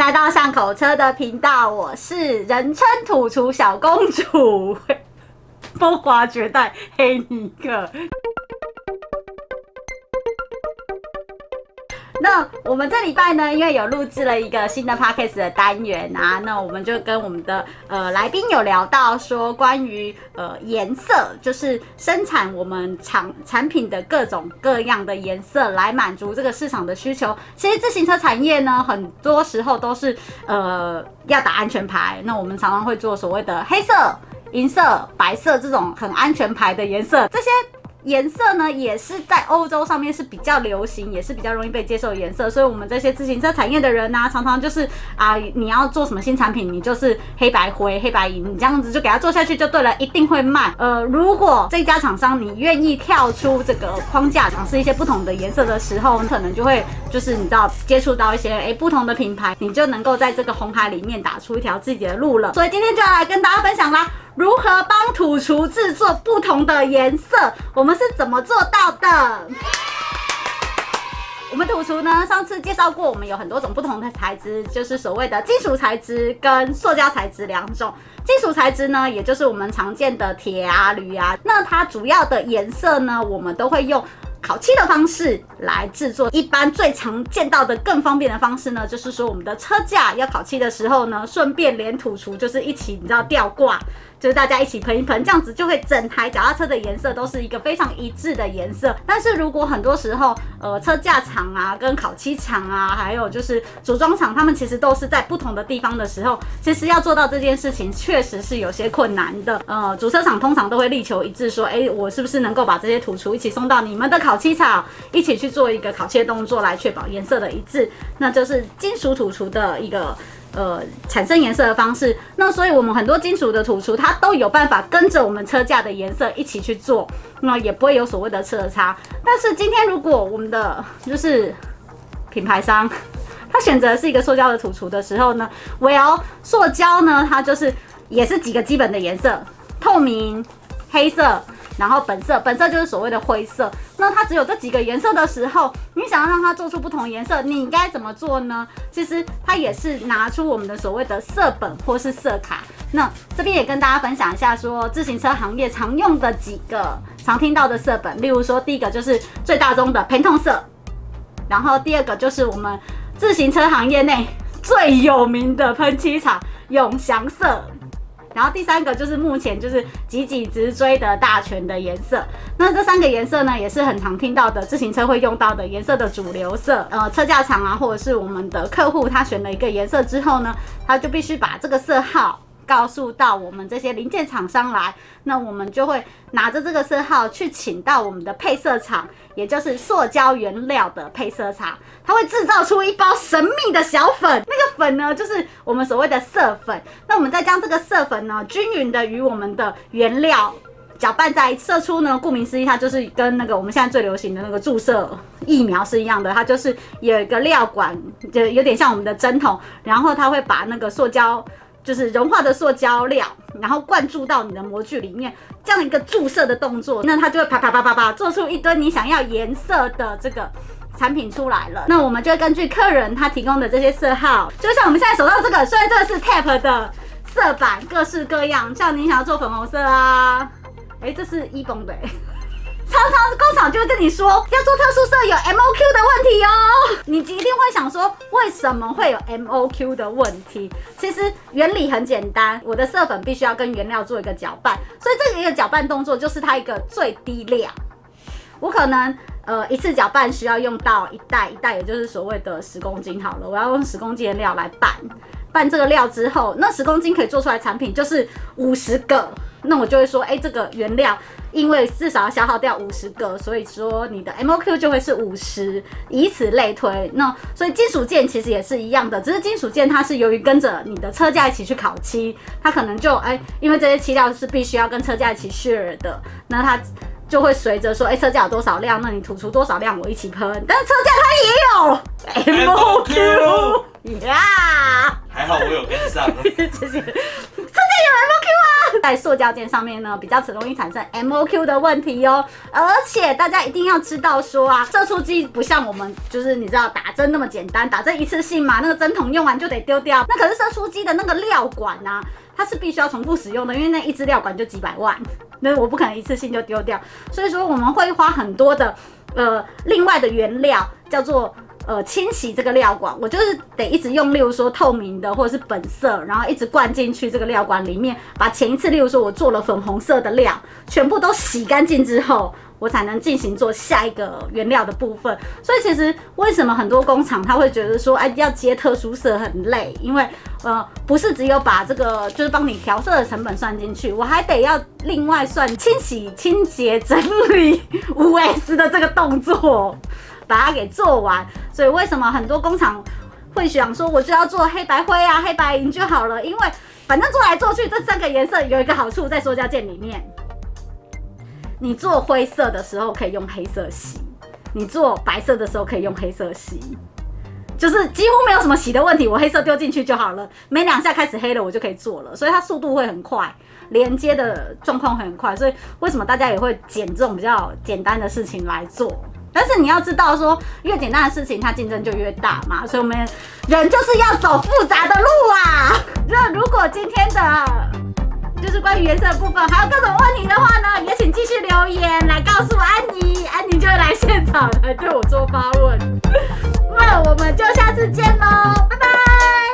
来到巷口车的频道，我是人称土厨小公主，风华绝代黑尼克。那我们这礼拜呢，因为有录制了一个新的 podcast 的单元啊，那我们就跟我们的来宾有聊到说，关于颜色，就是生产我们产品的各种各样的颜色来满足这个市场的需求。其实自行车产业呢，很多时候都是要打安全牌，那我们常常会做所谓的黑色、银色、白色这种很安全牌的颜色，这些颜色呢，也是在欧洲上面是比较流行，也是比较容易被接受的颜色。所以，我们这些自行车产业的人啊，常常就是你要做什么新产品，你就是黑白灰、黑白银，你这样子就给它做下去就对了，一定会卖。如果这家厂商你愿意跳出这个框架，尝试一些不同的颜色的时候，可能就会就是你知道接触到一些不同的品牌，你就能够在这个红海里面打出一条自己的路了。所以今天就要来跟大家分享啦。如何帮土厨制作不同的颜色？我们是怎么做到的？我们土厨呢，上次介绍过，我们有很多种不同的材质，就是所谓的金属材质跟塑胶材质两种。金属材质呢，也就是我们常见的铁啊、铝啊，那它主要的颜色呢，我们都会用烤漆的方式来制作。一般最常见到的更方便的方式呢，就是说我们的车架要烤漆的时候呢，顺便连土厨就是一起，你知道吊挂，就是大家一起喷一喷，这样子就会整台脚踏车的颜色都是一个非常一致的颜色。但是如果很多时候车架厂啊跟烤漆厂啊，还有就是组装厂，他们其实都是在不同的地方的时候，其实要做到这件事情确实是有些困难的。主车厂通常都会力求一致说，我是不是能够把这些土厨一起送到你们的烤漆厂，一起去做一个烤漆的动作，来确保颜色的一致。那就是金属土厨的一个产生颜色的方式。那所以我们很多金属的土厨，它都有办法跟着我们车架的颜色一起去做，那也不会有所谓的色差。但是今天如果我们的就是品牌商，他选择是一个塑胶的土厨的时候呢塑胶呢，它就是也是几个基本的颜色：透明、黑色，然后本色就是所谓的灰色。那它只有这几个颜色的时候，你想要让它做出不同颜色，你应该怎么做呢？其实它也是拿出我们的所谓的色本或是色卡。那这边也跟大家分享一下说，自行车行业常用的几个常听到的色本，例如说第一个就是最大宗的Pantone色，然后第二个就是我们自行车行业内最有名的喷漆厂永祥色。然后第三个就是目前就是急直追的大全的颜色。那这三个颜色呢，也是很常听到的自行车会用到的颜色的主流色。车架厂啊，或者是我们的客户，他选了一个颜色之后呢，他就必须把这个色号告诉到我们这些零件厂商来，那我们就会拿着这个色号去请到我们的配色厂，也就是塑胶原料的配色厂，它会制造出一包神秘的小粉，那个粉呢就是我们所谓的色粉。那我们再将这个色粉呢均匀的与我们的原料搅拌在一起，色出呢，顾名思义，它就是跟那个我们现在最流行的那个注射疫苗是一样的，它就是有一个料管，就有点像我们的针筒，然后它会把那个塑胶，就是融化的塑胶料，然后灌注到你的模具里面，这样一个注射的动作，那它就会啪做出一堆你想要颜色的这个产品出来了。那我们就会根据客人他提供的这些色号，就像我们现在手上这个，虽然这个是 TAP 的色板，各式各样，像你想要做粉红色啊，这是一崩的常常工厂就会跟你说要做特殊色有 MOQ 的问题哦，你一定会想说为什么会有 MOQ 的问题？其实原理很简单，我的色粉必须要跟原料做一个搅拌，所以这个一个搅拌动作就是它一个最低量。我可能一次搅拌需要用到一袋，也就是所谓的10公斤好了，我要用10公斤的料来拌这个料之后，那10公斤可以做出来的产品就是50个。那我就会说，这个原料因为至少要消耗掉50个，所以说你的 MOQ 就会是50，以此类推。那所以金属件其实也是一样的，只是金属件它是由于跟着你的车架一起去烤漆，它可能就因为这些漆料是必须要跟车架一起 share 的，那它就会随着说，车架有多少量，那你吐出多少量我一起喷。但是车架它也有 MOQ 呀，还好我有跟上。谢谢。车架有 MOQ 啊，在塑胶件上面呢，比较容易产生 MOQ 的问题哦。而且大家一定要知道说啊，射出机不像我们就是你知道打针那么简单，打针一次性嘛，那个针筒用完就得丢掉。那可是射出机的那个料管啊，它是必须要重复使用的，因为那一支料管就几百万，那我不可能一次性就丢掉。所以说我们会花很多的另外的原料叫做。清洗这个料管，我就是得一直用，例如说透明的或者是本色，然后一直灌进去这个料管里面，把前一次，例如说我做了粉红色的料，全部都洗干净之后，我才能进行做下一个原料的部分。所以其实为什么很多工厂他会觉得说，哎，要接特殊色很累，因为不是只有把这个就是帮你调色的成本算进去，我还得要另外算清洗、清洁、整理5S 的这个动作。把它给做完，所以为什么很多工厂会想说，我就要做黑白灰啊、黑白银就好了？因为反正做来做去，这3个颜色有一个好处，在塑胶件里面，你做灰色的时候可以用黑色洗，你做白色的时候可以用黑色洗，就是几乎没有什么洗的问题。我黑色丢进去就好了，没2下开始黑了，我就可以做了，所以它速度会很快，连接的状况会很快。所以为什么大家也会捡这种比较简单的事情来做？但是你要知道说，越简单的事情，它竞争就越大嘛。所以我们人就是要走复杂的路啊。那如果今天的就是关于颜色的部分还有各种问题的话呢，也请继续留言来告诉安妮，安妮就会来现场来对我做发问。那我们就下次见喽，拜拜。